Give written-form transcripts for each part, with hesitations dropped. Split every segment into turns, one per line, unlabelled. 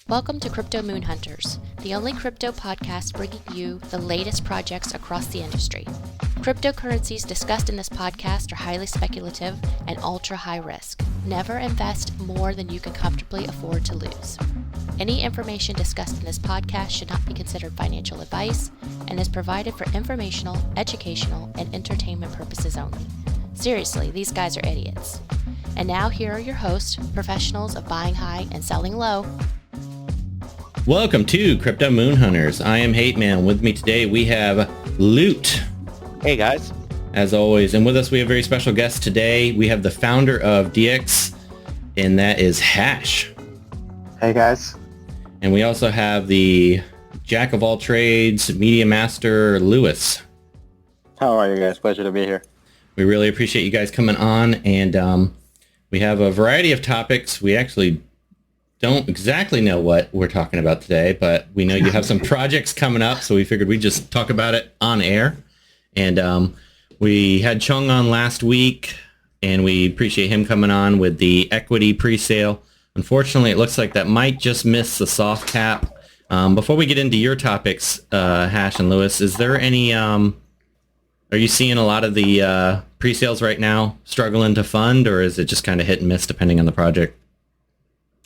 Welcome to Crypto Moon Hunters, the only crypto podcast bringing you the latest projects across the industry. Cryptocurrencies discussed in this podcast are highly speculative and ultra high risk. Never invest more than you can comfortably afford to lose. Any information discussed in this podcast should not be considered financial advice and is provided for informational, educational, and entertainment purposes only. Seriously, these guys are idiots. And now here are your hosts, professionals of buying high and selling low.
Welcome to Crypto Moon Hunters. I am Hate Man. With me today we have Loot.
Hey guys.
As always, and with us we have a very special guest today. We have the founder of DX, and that is Hash.
Hey guys.
And we also have the jack of all trades, media master, Lewis.
How are you guys? Pleasure to be here.
We really appreciate you guys coming on, and we have a variety of topics. We actually don't exactly know what we're talking about today, but we know you have some projects coming up, so we figured we'd just talk about it on air. And we had Chung on last week, and we appreciate him coming on with the equity pre-sale. Unfortunately, it looks like that might just miss the soft cap. Before we get into your topics, Hash and Lewis, is there any, are you seeing a lot of the pre-sales right now struggling to fund, or is it just kind of hit and miss depending on the project?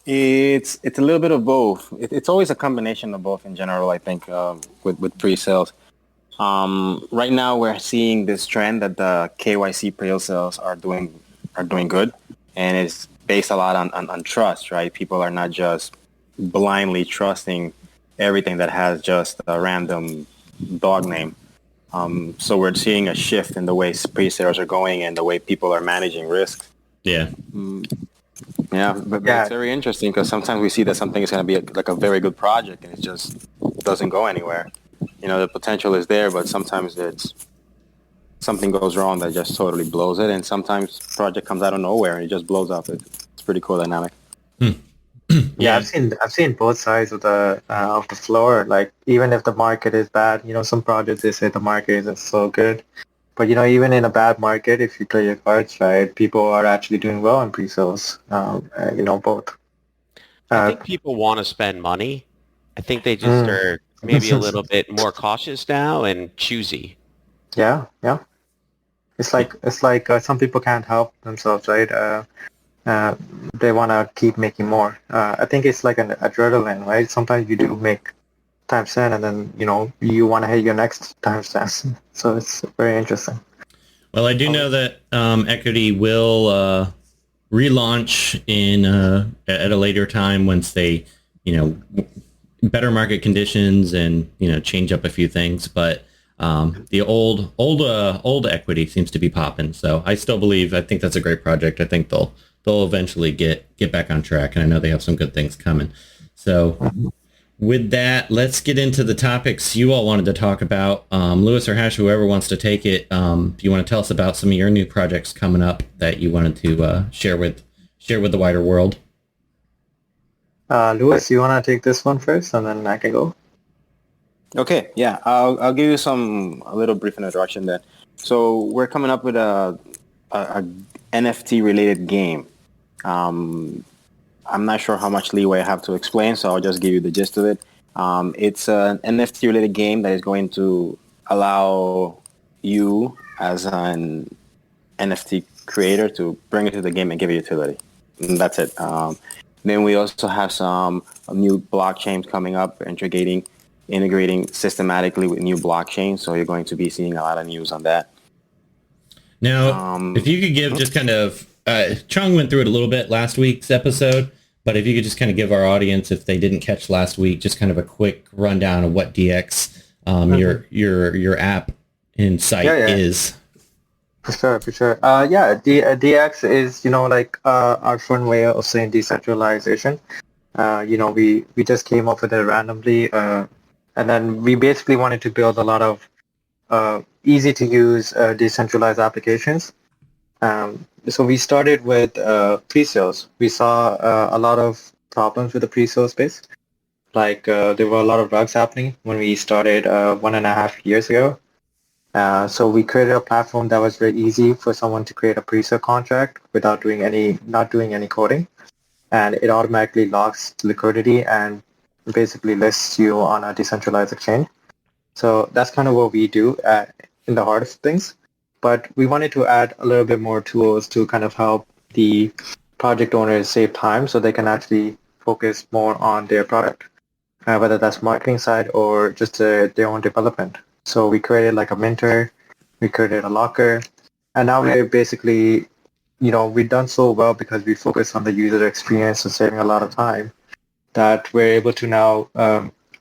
It's a little bit of both. It's always a combination of both in general, I think, with pre-sales. Right now, we're seeing this trend that the KYC pre-sales are doing good, and it's based a lot on trust, right? People are not just blindly trusting everything that has just a random dog name. So we're seeing a shift in the way pre-sales are going and the way people are managing risk.
Yeah.
Yeah, but it's very interesting because sometimes we see that something is going to be like a very good project and it just doesn't go anywhere. You know, the potential is there, but sometimes something goes wrong that just totally blows it, and sometimes project comes out of nowhere and it just blows up. It's pretty cool dynamic.
Yeah, I've seen both sides of the floor. Like, even if the market is bad, some projects, they say the market isn't so good. But, even in a bad market, if you play your cards right, people are actually doing well in pre-sales, both.
I think people want to spend money. I think they just are maybe a little bit more cautious now and choosy.
Yeah. It's like some people can't help themselves, right? They want to keep making more. I think it's like an adrenaline, right? Sometimes you do make times 10 and then, you want to hit your next times 10. So it's very interesting.
Well, I do know that equity will relaunch at a later time once they, better market conditions and, change up a few things. But the old equity seems to be popping. So I think that's a great project. I think they'll eventually get back on track. And I know they have some good things coming. So with that, let's get into the topics you all wanted to talk about. Lewis or Hash, whoever wants to take it, do you want to tell us about some of your new projects coming up that you wanted to share with the wider world?
Lewis, you want to take this one first, and then I can go?
Okay, yeah, I'll give you a little brief introduction then. So we're coming up with a NFT-related game. I'm not sure how much leeway I have to explain, so I'll just give you the gist of it. It's an NFT-related game that is going to allow you as an NFT creator to bring it to the game and give it utility. And that's it. Then we also have some new blockchains coming up, integrating systematically with new blockchains, so you're going to be seeing a lot of news on that.
Now, if you could give just kind of, Chung went through it a little bit last week's episode, but if you could just kind of give our audience, if they didn't catch last week, just kind of a quick rundown of what DX, your app and site is.
For sure. DX is, our fun way of saying decentralization. We just came up with it randomly, and then we basically wanted to build a lot of easy to use decentralized applications. So we started with pre-sales. We saw a lot of problems with the pre-sale space. Like there were a lot of bugs happening when we started 1.5 years ago. So we created a platform that was very easy for someone to create a pre-sale contract without not doing any coding. And it automatically locks liquidity and basically lists you on a decentralized exchange. So that's kind of what we do in the heart of things. But we wanted to add a little bit more tools to kind of help the project owners save time so they can actually focus more on their product, whether that's marketing side or just their own development. So we created like a minter, we created a locker, and now we're basically, we've done so well because we focus on the user experience and saving a lot of time that we're able to now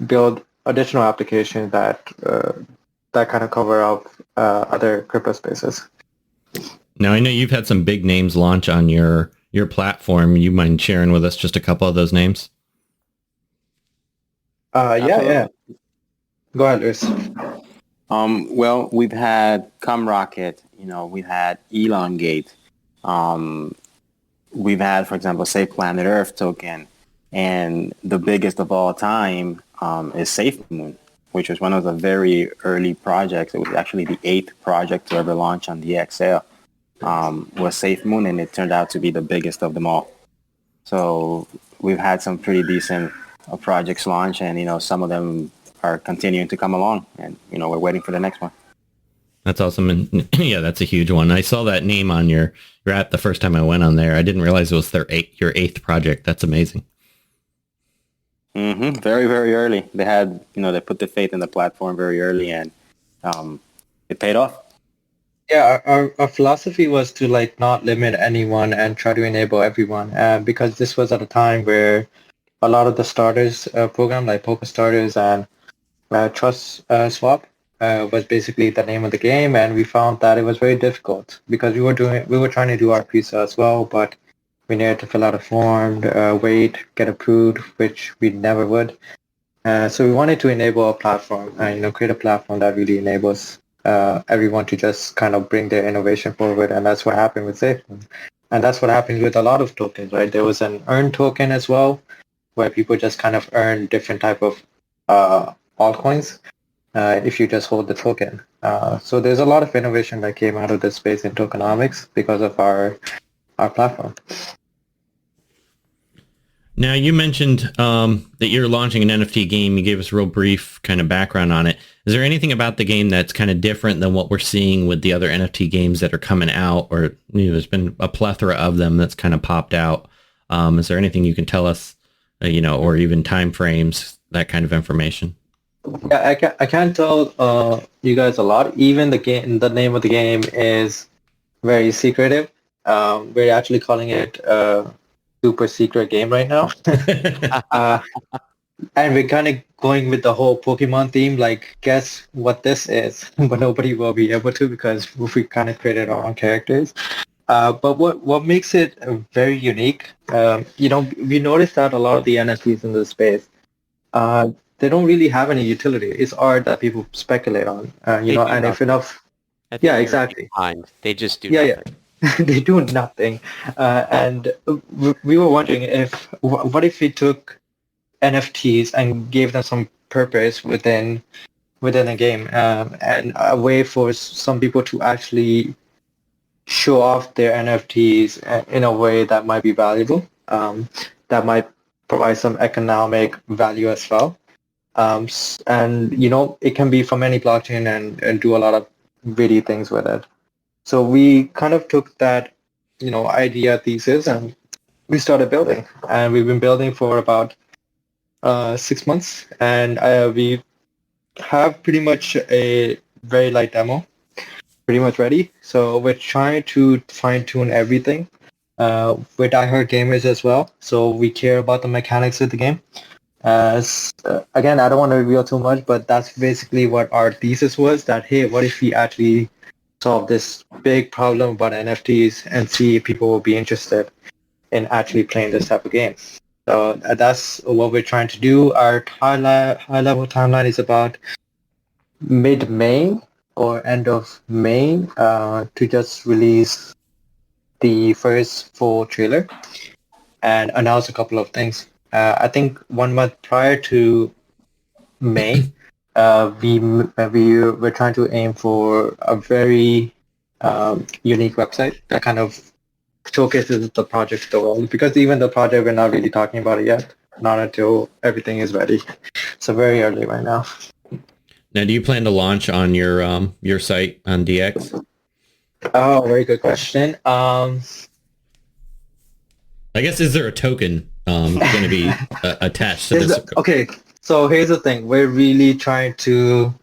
build additional applications that kind of cover up other crypto spaces.
Now, I know you've had some big names launch on your platform. You mind sharing with us just a couple of those names?
Yeah. Go ahead, Luis.
Well, we've had CumRocket, we've had Elongate. We've had, for example, Save Planet Earth token. And the biggest of all time is SafeMoon, which was one of the very early projects. It was actually the 8th project to ever launch on DxSale. Was SafeMoon, and it turned out to be the biggest of them all. So we've had some pretty decent projects launch, and some of them are continuing to come along, and we're waiting for the next one.
That's awesome, and yeah, that's a huge one. I saw that name on your app the first time I went on there. I didn't realize it was your 8th project. That's amazing.
Mm-hmm. Very, very early. They had, they put the faith in the platform very early, and it paid off.
Yeah, our philosophy was to not limit anyone and try to enable everyone, because this was at a time where a lot of the starters program, like Poker Starters and Trust Swap, was basically the name of the game, and we found that it was very difficult because we were trying to do our pre-sale as well, but we needed to fill out a form, wait, get approved, which we never would. So we wanted to enable a platform, create a platform that really enables everyone to just kind of bring their innovation forward, and that's what happened with SafeMoon. And that's what happens with a lot of tokens, right? There was an earn token as well, where people just kind of earn different type of altcoins if you just hold the token. So there's a lot of innovation that came out of this space in tokenomics because of our platform.
Now, you mentioned that you're launching an NFT game. You gave us a real brief kind of background on it. Is there anything about the game that's kind of different than what we're seeing with the other NFT games that are coming out? Or there's been a plethora of them that's kind of popped out. Is there anything you can tell us, or even time frames, that kind of information?
Yeah, I can't tell you guys a lot. Even the name of the game is very secretive. We're actually calling it super secret game right now. And we're kind of going with the whole Pokemon theme, guess what this is, but nobody will be able to because we kind of created our own characters. But what makes it very unique, we noticed that a lot of the NFTs in this space, they don't really have any utility. It's art that people speculate on, and if enough... Yeah, exactly.
They just do nothing.
Yeah. They do nothing, and we were wondering what if we took NFTs and gave them some purpose within a game, and a way for some people to actually show off their NFTs in a way that might be valuable, that might provide some economic value as well, and it can be from any blockchain and do a lot of witty things with it. So we kind of took that, idea thesis and we started building. And we've been building for about 6 months. And we have pretty much a very light demo, pretty much ready. So we're trying to fine-tune everything with diehard gamers as well. So we care about the mechanics of the game. Again, I don't want to reveal too much, but that's basically what our thesis was, that, hey, what if we actually solve this big problem about NFTs and see if people will be interested in actually playing this type of game. So that's what we're trying to do. Our high-level timeline is about mid-May or end of May to just release the first full trailer and announce a couple of things. I think 1 month prior to May, we're trying to aim for a very unique website that kind of showcases the project to the world, because even the project, we're not really talking about it yet. not until everything is ready. So very early right now.
Now, do you plan to launch on your site on DX?
Oh, very good question.
I guess, is there a token going to be attached to this?
Okay, so here's the thing. We're really trying to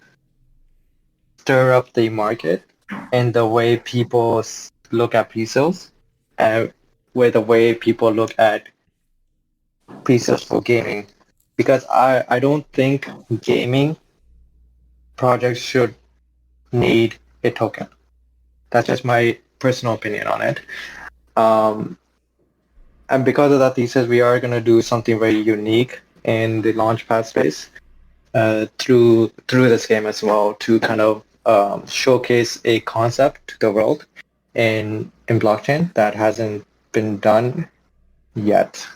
stir up the market and the way people look at pre-sales, and with the way people look at pre-sales for gaming. Because I don't think gaming projects should need a token. That's just my personal opinion on it. And because of that thesis, we are going to do something very unique in the launchpad space through this game as well, to kind of showcase a concept to the world in blockchain that hasn't been done yet.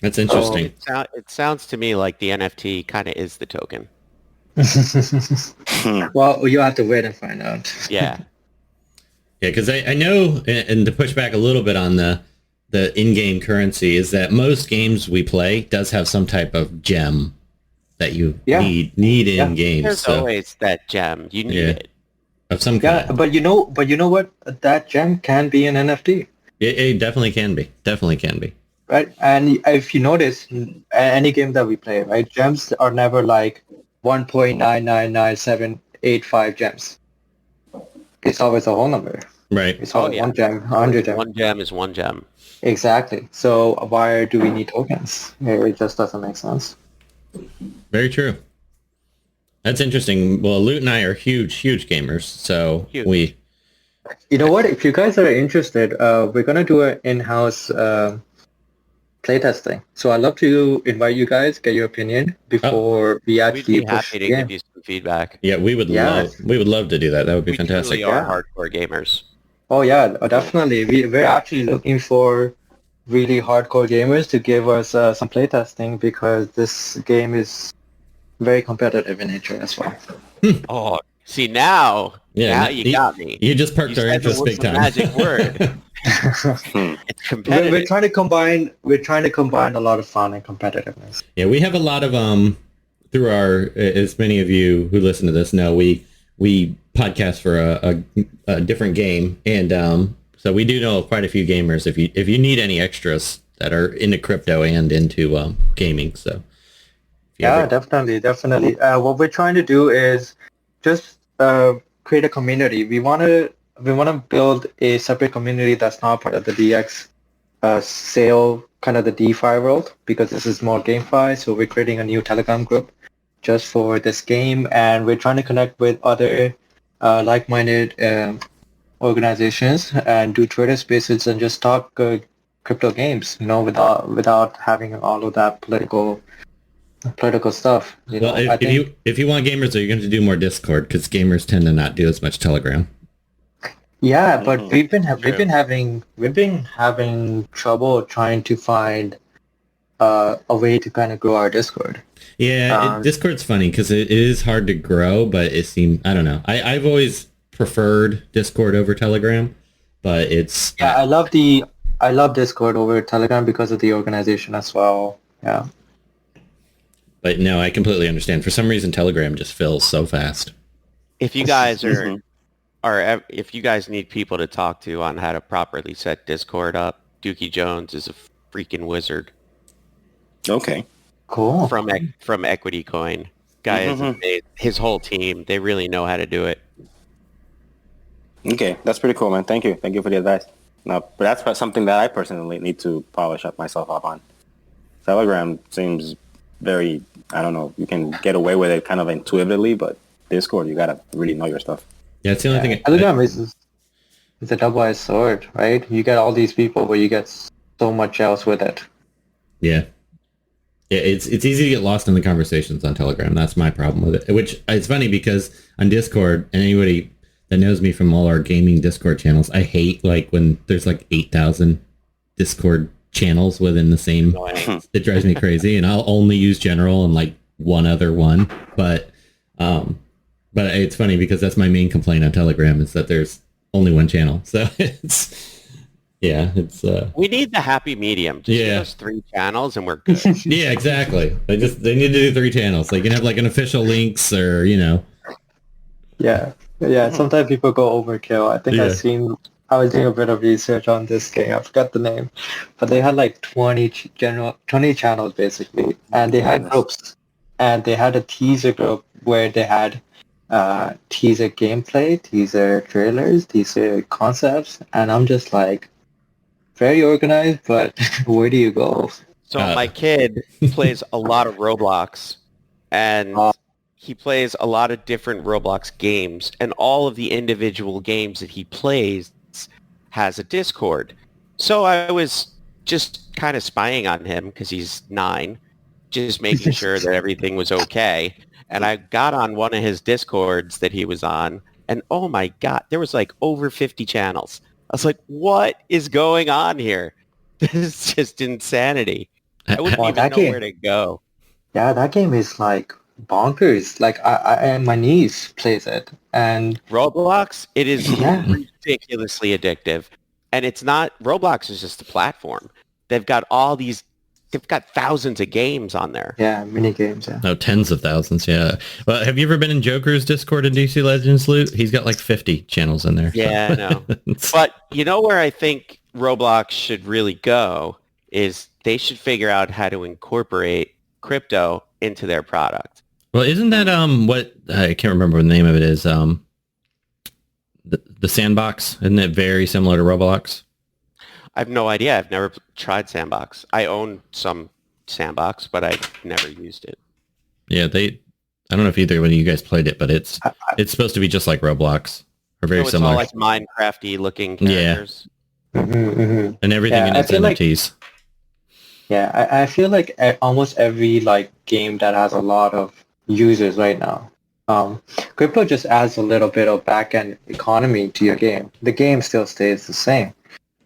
That's interesting.
It sounds to me like the NFT kind of is the token.
Well, you have to wait and find out.
Yeah.
Yeah, because I know, and to push back a little bit on the in-game currency, is that most games we play does have some type of gem that you need in games.
There's always that gem. You need it.
Of some kind.
Yeah, but you know what? That gem can be an NFT.
It definitely can be. Definitely can be.
Right, and if you notice, any game that we play, right, gems are never like 1.9998785 gems. It's always a whole number.
Right.
It's always one gem, 100 gems.
One gem is one gem.
Exactly. So why do we need tokens? It just doesn't make sense.
Very true. That's interesting. Well, Lute and I are huge gamers, so we...
You know what? If you guys are interested, we're going to do an in-house playtesting. So I'd love to invite you guys, get your opinion before we actually
We'd be happy to give you some feedback.
Yeah, we would love to do that. That would be fantastic.
We are hardcore gamers.
Oh yeah, definitely. We're actually looking for really hardcore gamers to give us some playtesting, because this game is very competitive in nature as well.
Oh, see now you got me.
You just perked our interest big time.
Magic word. It's competitive.
We're trying to combine a lot of fun and competitiveness.
Yeah, we have a lot of through our, as many of you who listen to this know, we podcast for a different game, and so we do know quite a few gamers. If you need any extras that are into crypto and into gaming, so
definitely. What we're trying to do is just create a community. We want to build a separate community that's not part of the DX sale, kind of the DeFi world, because this is more GameFi. So we're creating a new Telegram group just for this game, and we're trying to connect with other like-minded organizations and do Twitter spaces and just talk crypto games, without having all of that political stuff.
If you want gamers, are you going to do more Discord? Because gamers tend to not do as much Telegram.
Yeah, but we've been having trouble trying to find a way to kind of grow our Discord.
Yeah, Discord's funny because it is hard to grow, but it seems, I don't know. I've always preferred Discord over Telegram, but it's...
Yeah, I love Discord over Telegram because of the organization as well. Yeah.
But no, I completely understand. For some reason, Telegram just fills so fast.
If you guys if you guys need people to talk to on how to properly set Discord up, Dookie Jones is a freaking wizard.
Okay.
Cool.
From Equity Coin. Guy is amazing. His whole team, they really know how to do it.
Okay, that's pretty cool, man. Thank you for the advice. No, but that's something that I personally need to polish up myself up on. Telegram seems very, I don't know, you can get away with it kind of intuitively, but Discord, you gotta really know your stuff.
Yeah, it's the only thing.
Telegram is a double-edged sword, right? You get all these people, but you get so much else with it.
Yeah. Yeah, it's easy to get lost in the conversations on Telegram. That's my problem with it. Which, it's funny because on Discord, and anybody that knows me from all our gaming Discord channels, I hate like when there's like 8,000 Discord channels within the same. It drives me crazy, and I'll only use general and like one other one. But it's funny because that's my main complaint on Telegram is that there's only one channel. So Yeah, it's
We need the happy medium. Just give us 3 channels and we're good.
yeah, exactly. They need to do 3 channels. They can have like an official links or
Yeah, yeah. Sometimes people go overkill. I think
Yeah.
I was doing a bit of research on this game. I forgot the name, but they had like 20 channels basically, and they had groups, and they had a teaser group where they had teaser gameplay, teaser trailers, teaser concepts, and I'm just like, very organized, but where do you go?
So my kid plays a lot of Roblox, and he plays a lot of different Roblox games, and all of the individual games that he plays has a Discord. So I was just kind of spying on him because he's 9, just making sure that everything was okay. And I got on one of his Discords that he was on, and oh my God, there was like over 50 channels. I was like, what is going on here? This is just insanity. I wouldn't even know where to go.
Yeah, that game is like bonkers. Like I and my niece plays it, and
Roblox, it is ridiculously addictive. And it's not, Roblox is just a platform. They've got thousands of games on there.
Yeah, mini games, yeah.
Oh, tens of thousands, yeah. Well, have you ever been in Joker's Discord in DC Legends Loot? He's got like 50 channels in there.
Yeah, I know. But you know where I think Roblox should really go is they should figure out how to incorporate crypto into their product.
Well, isn't that what I can't remember what the name of it is? The Sandbox, isn't it very similar to Roblox?
I have no idea. I've never tried Sandbox. I own some Sandbox, but I've never used it.
Yeah, I don't know if either one of you guys played it, but it's supposed to be just like Roblox or very similar.
It's all like Minecraft-y looking characters.
Yeah. And everything in its NFTs.
I feel like almost every like game that has a lot of users right now, crypto just adds a little bit of back-end economy to your game. The game still stays the same.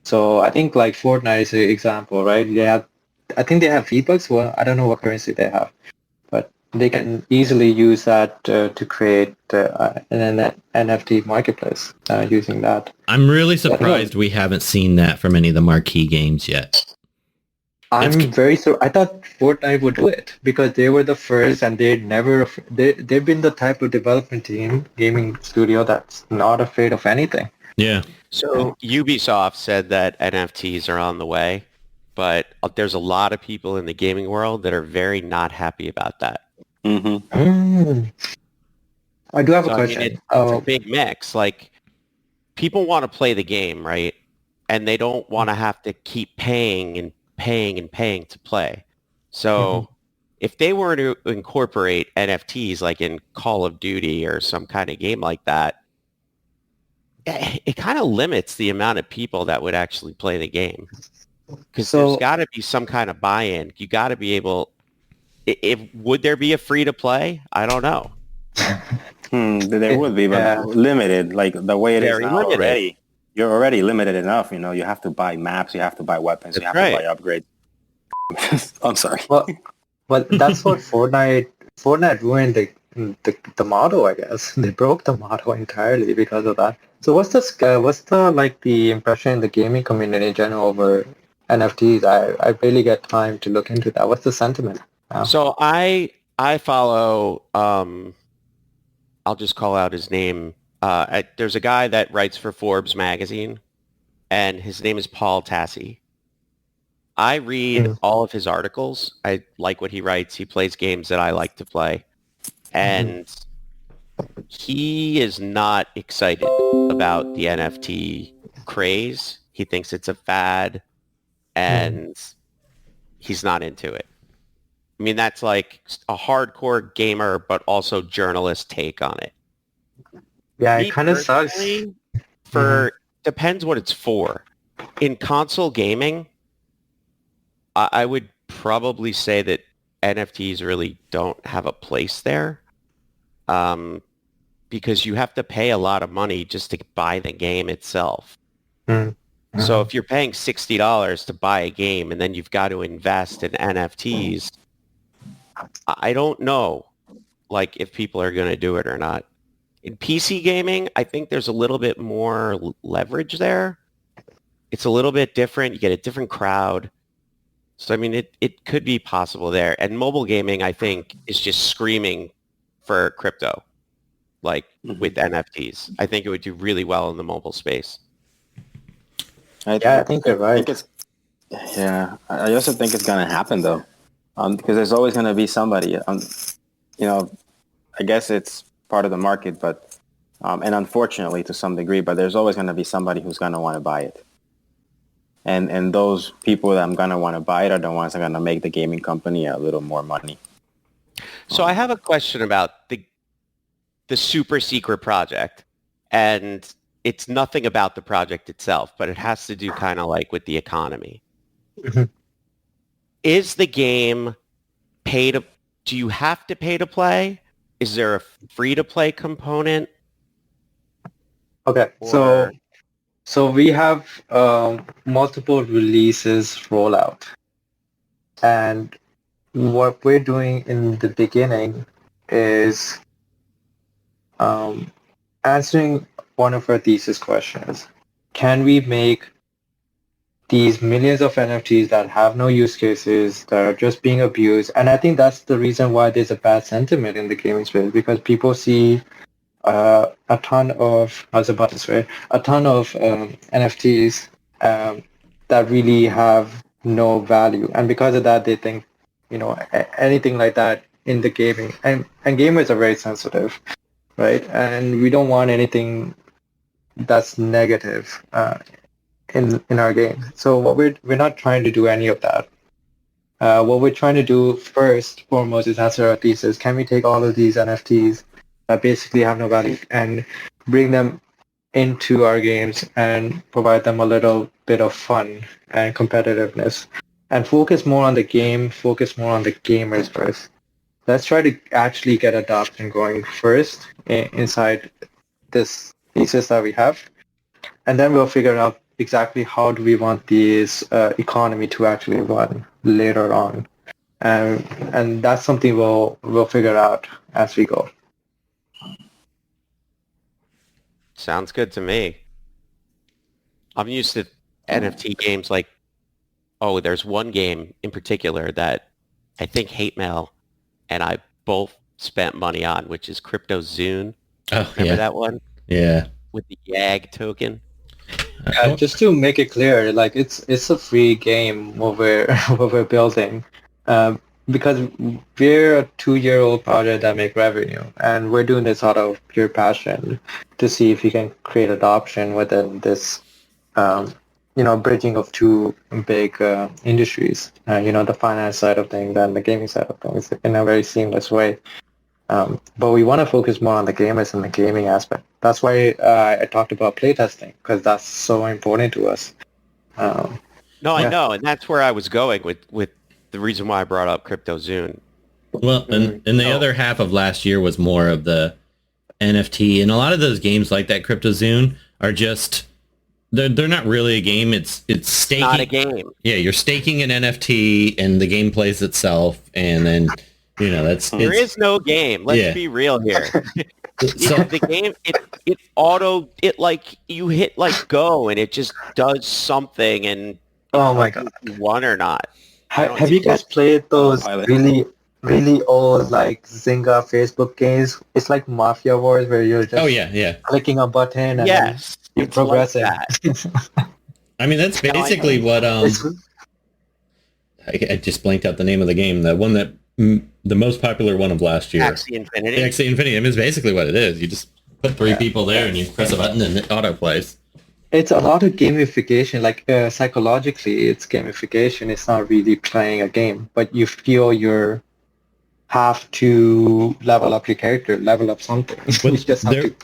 So I think like Fortnite is an example, right? I think they have V-Bucks. Well, I don't know what currency they have, but they can easily use that to create an NFT marketplace using that.
I'm really surprised we haven't seen that from any of the marquee games yet.
I'm very I thought Fortnite would do it because they were the first, and they've been the type of development team, gaming studio that's not afraid of anything.
Yeah.
So Ubisoft said that NFTs are on the way, but there's a lot of people in the gaming world that are very not happy about that.
Mm-hmm. I do have a question.
It's a big mix. Like, people want to play the game, right? And they don't want to have to keep paying and paying and paying to play. So if they were to incorporate NFTs like in Call of Duty or some kind of game like that, it kind of limits the amount of people that would actually play the game. Because there's got to be some kind of buy-in. You got to be able... Would there be a free-to-play? I don't know.
There would be, but limited. Like the way it is now already. You're already limited enough. You have to buy maps, you have to buy weapons, you have to buy upgrades. I'm sorry.
Well, that's what Fortnite ruined the model, I guess. They broke the model entirely because of that. So what's the impression in the gaming community in general over NFTs? I barely get time to look into that. What's the sentiment?
So I follow, I'll just call out his name. There's a guy that writes for Forbes magazine, and his name is Paul Tassi. I read all of his articles. I like what he writes. He plays games that I like to play. And he is not excited about the NFT craze. He thinks it's a fad, and he's not into it. I mean, that's like a hardcore gamer, but also journalist take on it.
Yeah, it kind of sucks.
Depends what it's for. In console gaming, I would probably say that NFTs really don't have a place there, because you have to pay a lot of money just to buy the game itself. So if you're paying $60 to buy a game and then you've got to invest in NFTs, I don't know, like, if people are going to do it or not. In PC gaming, I think there's a little bit more leverage there. It's a little bit different. You get a different crowd. So, I mean, it could be possible there. And mobile gaming, I think, is just screaming for crypto, like with NFTs. I think it would do really well in the mobile space.
I think you're right.
I also think it's going to happen, though, because there's always going to be somebody. I guess it's part of the market, but and unfortunately to some degree, but there's always going to be somebody who's going to want to buy it. And those people that I'm going to want to buy it are the ones that are going to make the gaming company a little more money.
So I have a question about the super secret project, and it's nothing about the project itself, but it has to do kind of like with the economy.
Mm-hmm.
Is the game do you have to pay to play? Is there a free to play component?
Okay, so we have multiple releases rollout, and what we're doing in the beginning is answering one of our thesis questions. Can we make these millions of NFTs that have no use cases, that are just being abused? And I think that's the reason why there's a bad sentiment in the gaming space, because people see a ton of NFTs that really have no value, and because of that, they think anything like that in the gaming, and gamers are very sensitive, right? And we don't want anything that's negative in our game. So what we're not trying to do any of that. What we're trying to do first foremost is answer our thesis. Can we take all of these NFTs that basically have no value and bring them into our games and provide them a little bit of fun and competitiveness, and focus more on the game, focus more on the gamers first. Let's try to actually get adoption going first inside this thesis that we have, and then we'll figure out exactly how do we want this economy to actually run later on, and that's something we'll figure out as we go.
Sounds good to me. I'm used to NFT games like, there's one game in particular that I think Hate Mail and I both spent money on, which is Crypto Zune.
Oh,
Remember that one?
Yeah.
With the YAG token?
Just to make it clear, like it's a free game what we're building, because we're a 2-year-old project that make revenue, and we're doing this out of pure passion to see if we can create adoption within this, bridging of two big industries, the finance side of things and the gaming side of things in a very seamless way. But we want to focus more on the gamers and the gaming aspect. That's why I talked about playtesting, because that's so important to us.
I know, and that's where I was going with the reason why I brought up Crypto Zune.
Well, and the other half of last year was more of the NFT, and a lot of those games like that Crypto Zune are just they're not really a game. It's staking.
Not a game.
Yeah, you're staking an NFT, and the game plays itself, and then there is
no game. Let's be real here.
So
the game, you hit like go, and it just does something, and
oh my god,
you won or not.
Have you guys played those really, really old like Zynga Facebook games? It's like Mafia Wars where you're just clicking a button and then you're progressing.
Like
I mean, that's basically what I just blanked out the name of the game. The one that the most popular one of last year.
Axie Infinity.
Axie Infinity. I mean, it's basically what it is. You just put 3 people there and you press a button and it auto plays.
It's a lot of gamification. Like psychologically, it's gamification. It's not really playing a game, but you feel you have to level up your character, level up something. You just have to.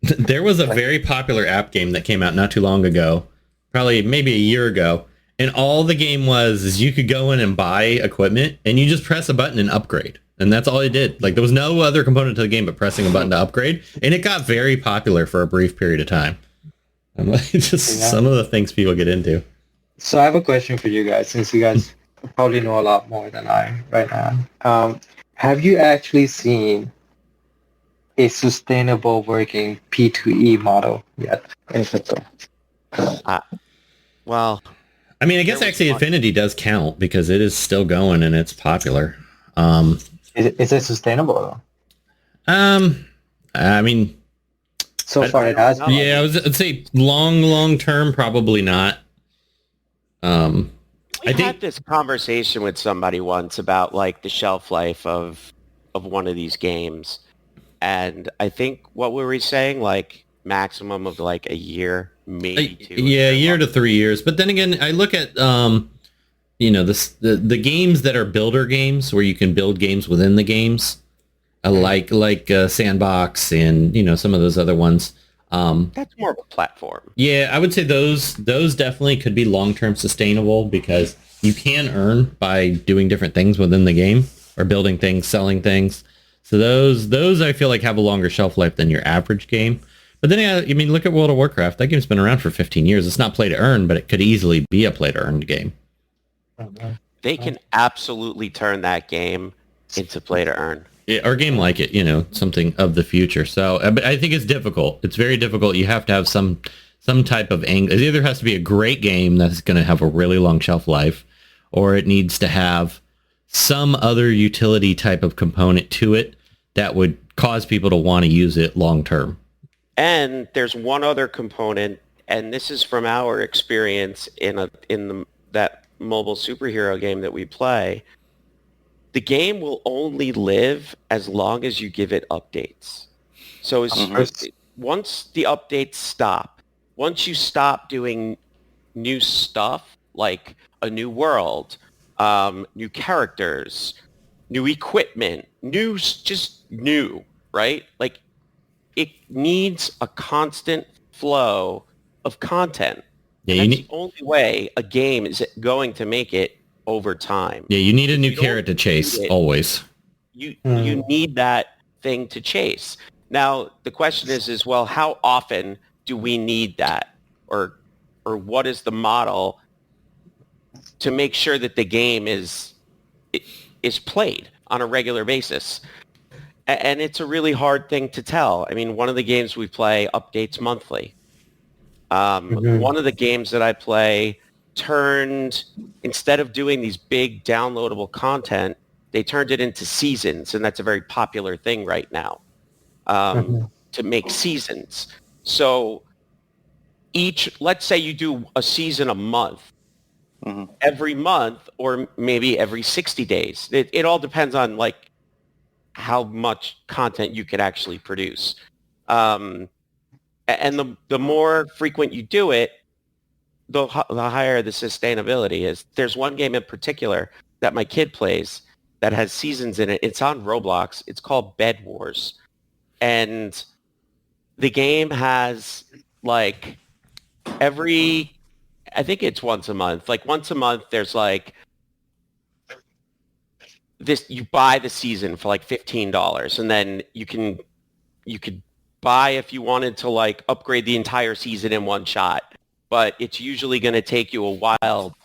There was a very popular app game that came out not too long ago, probably maybe a year ago, and all the game was is you could go in and buy equipment, and you just press a button and upgrade. And that's all it did. Like, there was no other component to the game but pressing a button to upgrade, and it got very popular for a brief period of time. Some of the things people get into.
So I have a question for you guys, since you guys probably know a lot more than I right now. Have you actually seen a sustainable working P2E model yet in crypto?
well,
I mean, I guess actually Infinity does count because it is still going and it's popular.
Is it sustainable though?
I mean,
So far it has been.
yeah, I'd say long term, probably not.
I had this conversation with somebody once about like the shelf life of one of these games, and I think what were we saying? Like maximum of like a year, maybe 2.
Yeah, a year to 3 years. But then again, I look at the games that are builder games where you can build games within the games, like Sandbox and some of those other ones.
That's more of a platform.
Yeah, I would say those definitely could be long-term sustainable because you can earn by doing different things within the game or building things, selling things. So those I feel like have a longer shelf life than your average game. But then, I mean, look at World of Warcraft. That game's been around for 15 years. It's not play to earn, but it could easily be a play to earn game.
They can absolutely turn that game into play to earn.
Yeah, or a game like it, something of the future. So, but I think it's difficult. It's very difficult. You have to have some type of angle. It either has to be a great game that's going to have a really long shelf life, or it needs to have some other utility type of component to it that would cause people to want to use it long term.
And there's one other component, and this is from our experience in that mobile superhero game that we play. The game will only live as long as you give it updates. So once the updates stop, once you stop doing new stuff, like a new world, new characters, new equipment, just new, right? Like, it needs a constant flow of content.
Yeah,
that's the only way a game is going to make it over time.
Yeah, you need a new carrot to chase, always.
You need that thing to chase. Now, the question is, well, how often do we need that? Or what is the model to make sure that the game is played on a regular basis? And it's a really hard thing to tell. I mean, one of the games we play updates monthly. One of the games that I play turned, instead of doing these big downloadable content, they turned it into seasons, and that's a very popular thing right now, to make seasons. So let's say you do a season a month, every month, or maybe every 60 days. It all depends on like how much content you could actually produce. And the more frequent you do it, the higher the sustainability is. There's one game in particular that my kid plays that has seasons in it. It's on Roblox. It's called Bed Wars. And the game has like I think it's once a month. Like once a month, there's like this, you buy the season for like $15, and then you could buy if you wanted to like upgrade the entire season in one shot, but it's usually going to take you a while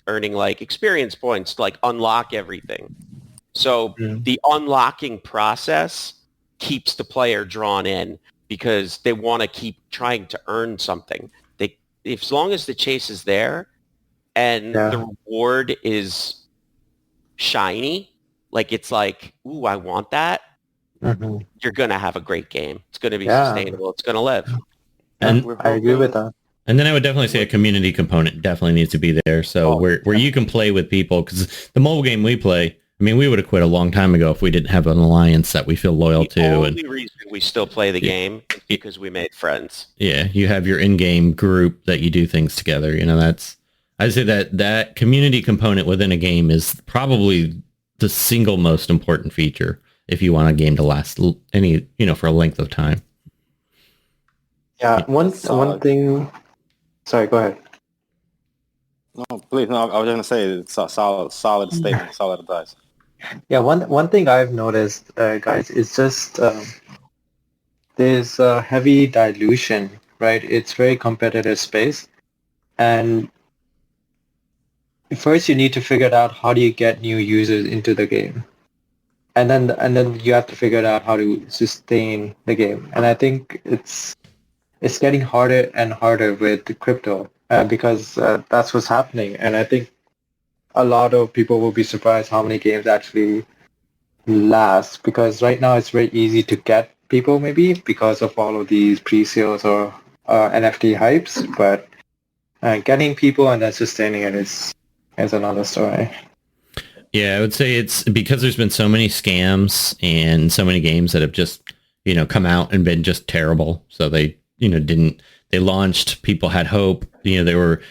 earning like experience points to like unlock everything. So the unlocking process keeps the player drawn in because they want to keep trying to earn something. As long as the chase is there and the reward is shiny, like it's like, ooh, I want that, you're going to have a great game. It's going to be sustainable. It's going to live.
And
I agree with that.
And then I would definitely say a community component definitely needs to be there. So where you can play with people, because the mobile game we play, I mean, we would have quit a long time ago if we didn't have an alliance that we feel loyal to.
The only reason we still play the game is because we made friends.
Yeah, you have your in-game group that you do things together. I'd say that community component within a game is probably the single most important feature if you want a game to last for a length of time.
Yeah, one thing. Sorry, go ahead.
No, please. No, I was going to say it's a solid statement, solid advice.
Yeah, one thing I've noticed, guys, is just there's a heavy dilution, right? It's very competitive space, and first you need to figure out how do you get new users into the game, and then you have to figure out how to sustain the game. And I think it's getting harder and harder with the crypto because that's what's happening. And I think a lot of people will be surprised how many games actually last, because right now it's very easy to get people, maybe because of all of these pre-sales or NFT hypes, but getting people and then sustaining it is another story.
Yeah, I would say it's because there's been so many scams and so many games that have just, come out and been just terrible. So they, they launched, people had hope, they were,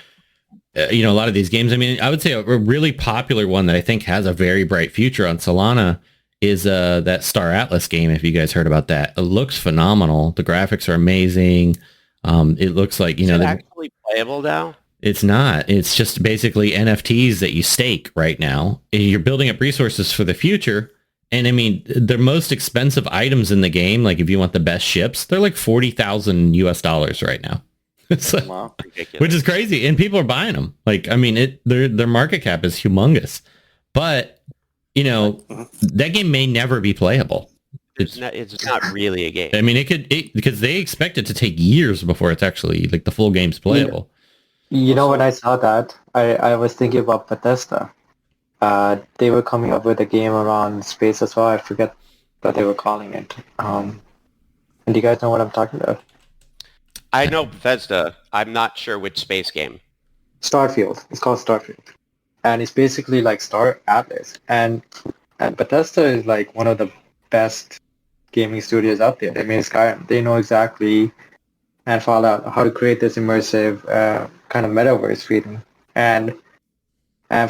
a lot of these games. I mean, I would say a really popular one that I think has a very bright future on Solana is that Star Atlas game. If you guys heard about that, it looks phenomenal. The graphics are amazing. It looks like,
Is it actually playable now?
It's not. It's just basically NFTs that you stake right now. You're building up resources for the future. And I mean, the most expensive items in the game, like if you want the best ships, they're like $40,000 right now. So,
Wow.
which is crazy. And people are buying them. Like, I mean, their market cap is humongous. But, that game may never be playable.
It's not really a game.
I mean, because they expect it to take years before it's actually, like, the full game's playable.
When I saw that, I was thinking about Bethesda. They were coming up with a game around space as well. I forget what they were calling it. And do you guys know what I'm talking about?
I know Bethesda. I'm not sure which space game.
Starfield. It's called Starfield. And it's basically like Star Atlas. And Bethesda is like one of the best gaming studios out there. They made Skyrim. They know exactly, and Fallout, how to create this immersive kind of metaverse feeling. And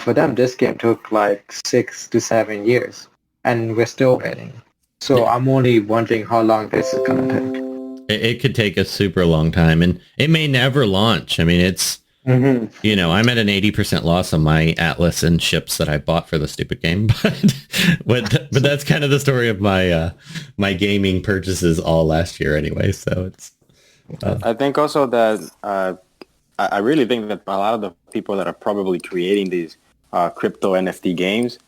for them, this game took like 6 to 7 years. And we're still waiting. So I'm only wondering how long this is going to take.
It could take a super long time, and it may never launch. I mean, it's, I'm at an 80% loss on my Atlas and ships that I bought for the stupid game. But that's kind of the story of my my gaming purchases all last year anyway. So it's.
I think also that I really think that a lot of the people that are probably creating these crypto NFT games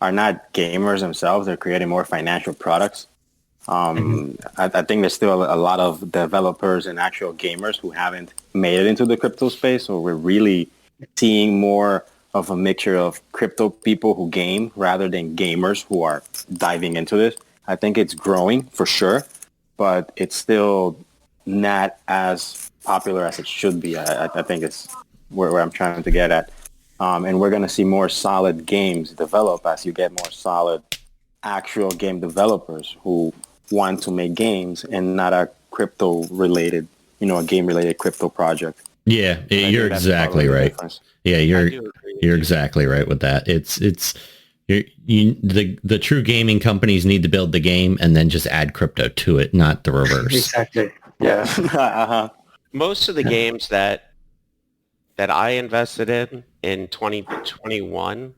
are not gamers themselves. They're creating more financial products. I think there's still a lot of developers and actual gamers who haven't made it into the crypto space. So we're really seeing more of a mixture of crypto people who game rather than gamers who are diving into this. I think it's growing for sure, but it's still not as popular as it should be. I think it's where I'm trying to get at. And we're going to see more solid games develop as you get more solid actual game developers who want to make games and not a crypto related, a game related crypto project.
Yeah, you're exactly right. Yeah, you're exactly right with that. The true gaming companies need to build the game and then just add crypto to it, not the reverse.
Exactly. Yeah.
Uh-huh.
Most of the games that I invested in 2021,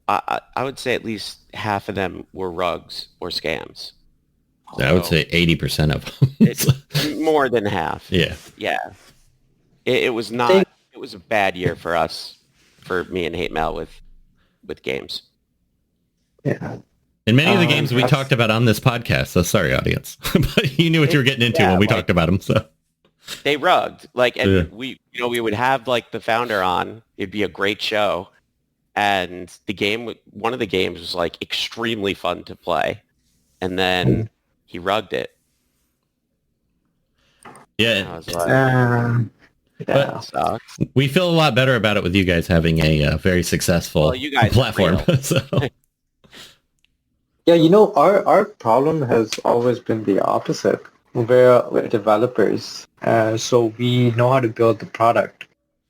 I would say at least half of them were rugs or scams.
I would say 80% of them.
It's more than half.
Yeah.
Yeah. It was not. It was a bad year for us, for me and Hate Mail with games.
Yeah.
And many of the games we talked about on this podcast. So sorry, audience, but you knew what you were getting into when we talked about them. So
they rugged we would have like the founder on. It'd be a great show, and one of the games was like extremely fun to play, and then he rugged it.
Yeah.
I was like,
but we feel a lot better about it with you guys having a very successful platform. So.
Yeah, our problem has always been the opposite. We're developers, so we know how to build the product.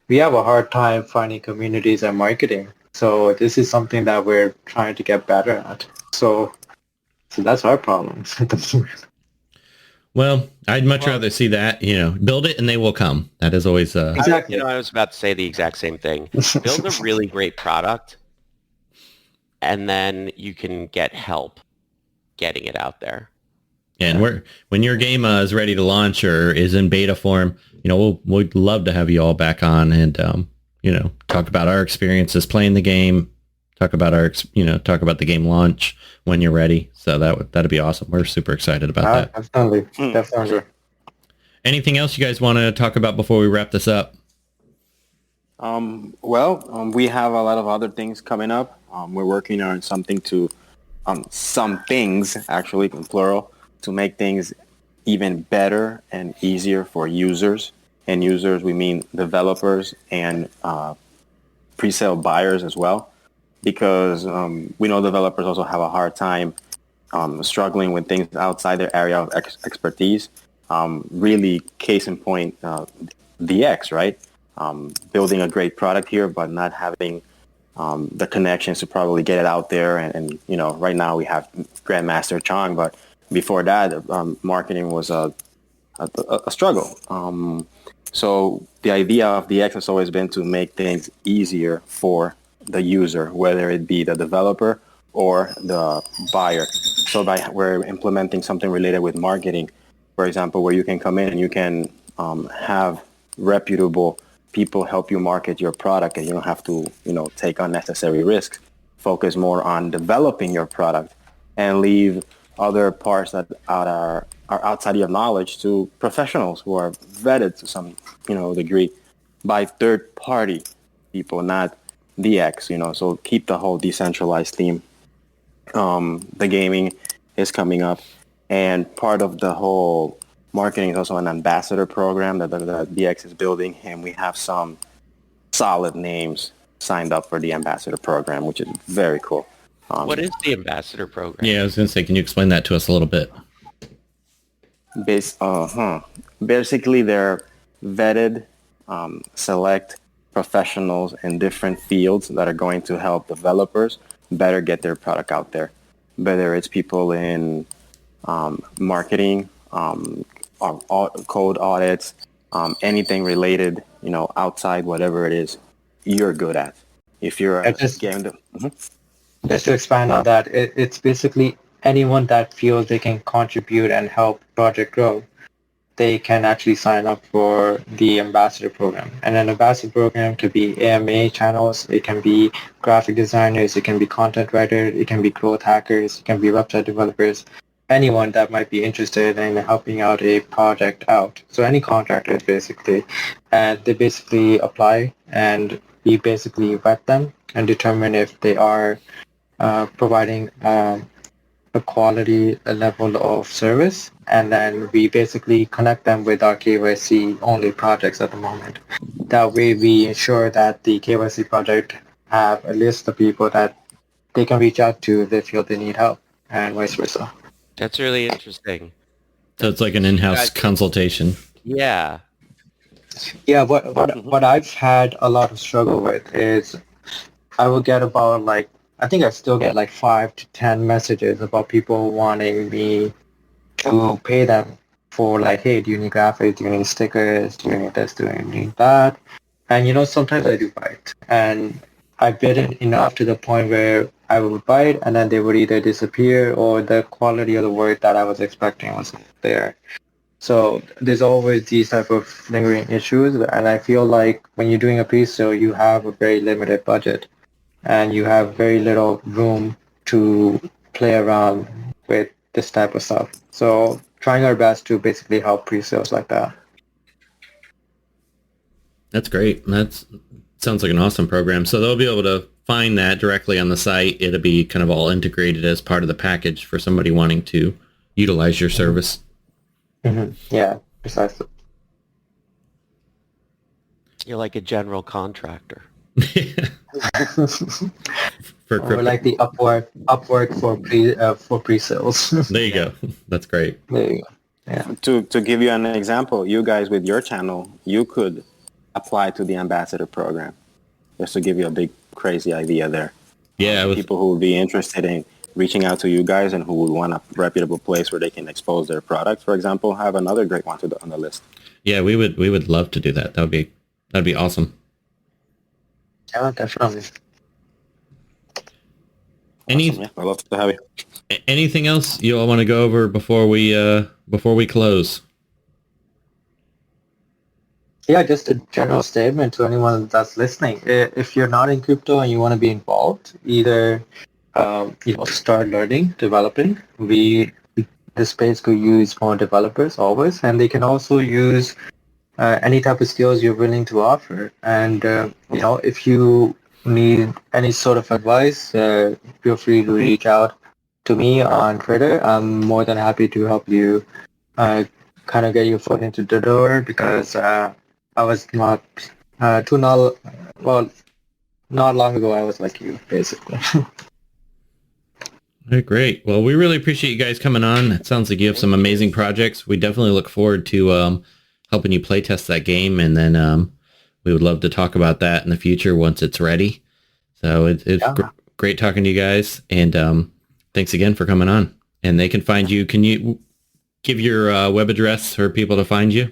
We have a hard time finding communities and marketing. So this is something that we're trying to get better at. So that's our problem.
Well, I'd much rather see that, build it and they will come. That is always...
Exactly.
I was about to say the exact same thing. Build a really great product, and then you can get help getting it out there.
And when your game is ready to launch or is in beta form, we'd love to have you all back on and, talk about our experiences playing the game, talk about the game launch when you're ready. So that'd be awesome. We're super excited about that.
Definitely.
Anything else you guys want to talk about before we wrap this up?
We have a lot of other things coming up. We're working on some things actually in plural to make things even better and easier for users. And users, we mean developers and pre-sale buyers as well, because we know developers also have a hard time struggling with things outside their area of expertise. Really, case in point, DX, right? Building a great product here, but not having the connections to probably get it out there. And right now we have Grandmaster Chong, but before that, marketing was a struggle. So the idea of DX has always been to make things easier for the user, whether it be the developer or the buyer. So we're implementing something related with marketing, for example, where you can come in and you can have reputable people help you market your product, and you don't have to, take unnecessary risks. Focus more on developing your product and leave other parts that are outside your knowledge to professionals who are vetted to some, degree by third-party people, not DX, so keep the whole decentralized theme. The gaming is coming up, and part of the whole marketing is also an ambassador program that DX is building, and we have some solid names signed up for the ambassador program, which is very cool.
What is the ambassador program?
Yeah, I was going to say, can you explain that to us a little bit?
Basically, they're vetted, select professionals in different fields that are going to help developers better get their product out there. Whether it's people in marketing, code audits, anything related, outside whatever it is you're good at. If you're a game...
Just to expand on that, it's basically anyone that feels they can contribute and help project grow, they can actually sign up for the ambassador program. And an ambassador program could be AMA channels, it can be graphic designers, it can be content writers, it can be growth hackers, it can be website developers, anyone that might be interested in helping out a project out. So any contractors basically, and they basically apply, and we basically vet them and determine if they are providing a quality level of service, and then we basically connect them with our KYC only projects at the moment. That way we ensure that the KYC project have a list of people that they can reach out to if they feel they need help, and vice versa.
That's really interesting.
So it's like an in-house consultation.
Yeah.
Yeah, what I've had a lot of struggle with is I will get about I think I still get 5 to 10 messages about people wanting me to pay them for hey, do you need graphics, do you need stickers, do you need this, do you need that? And sometimes I do buy it. And I bid it enough to the point where I would buy it and then they would either disappear or the quality of the work that I was expecting wasn't there. So there's always these type of lingering issues, and I feel like when you're doing a pre-sale, you have a very limited budget and you have very little room to play around with this type of stuff. So trying our best to basically help pre-sales like that.
That's great. That sounds like an awesome program. So they'll be able to find that directly on the site. It'll be kind of all integrated as part of the package for somebody wanting to utilize your service.
Mm-hmm. Yeah, precisely.
You're like a general contractor.
Or like the Upwork for pre-sales.
There you go. That's great.
There you go. Yeah.
To give you an example, you guys with your channel, you could apply to the ambassador program. Just to give you a big crazy idea there.
Yeah,
people who would be interested in reaching out to you guys and who would want a reputable place where they can expose their product, for example, have another great one on the list.
Yeah, we would love to do that. That'd be awesome.
Yeah, definitely.
Awesome, yeah, I'd love to have you.
Anything else you all want to go over before we close?
Yeah, just a general statement to anyone that's listening. If you're not in crypto and you want to be involved, either start learning, developing. The space could use more developers always, and they can also use any type of skills you're willing to offer. And if you need any sort of advice, feel free to reach out to me on Twitter. I'm more than happy to help you kind of get your foot into the door, because I was not not long ago I was like you, basically.
All right, great. Well, we really appreciate you guys coming on. It sounds like you have some amazing projects. We definitely look forward to helping you play test that game, and then we would love to talk about that in the future once it's ready. So it's great talking to you guys, and thanks again for coming on. And they can find you. Can you give your web address for people to find you?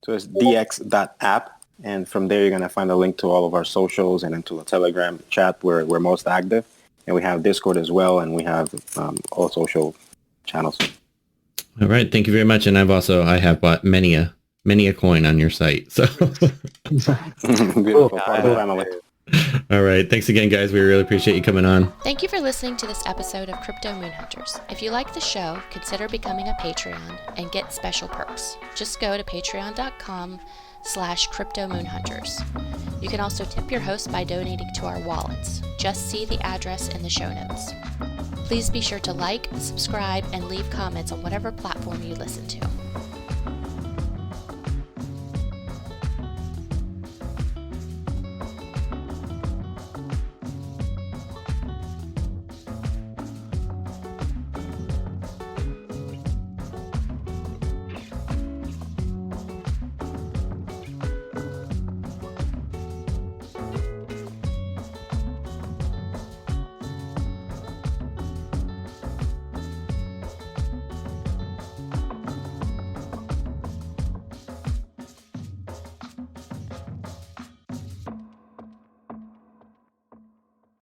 So it's dx.app, and from there you're going to find a link to all of our socials and into the Telegram chat where we're most active. And we have Discord as well, and we have all social channels.
All right, thank you very much. And I have bought many a coin on your site. So
beautiful. Family.
All right, thanks again, guys. We really appreciate you coming on.
Thank you for listening to this episode of Crypto Moon Hunters. If you like the show, consider becoming a Patreon and get special perks. Just go to patreon.com/CryptoMoonHunters. You can also tip your host by donating to our wallets. Just see the address in the show notes. Please be sure to like, subscribe, and leave comments on whatever platform you listen to.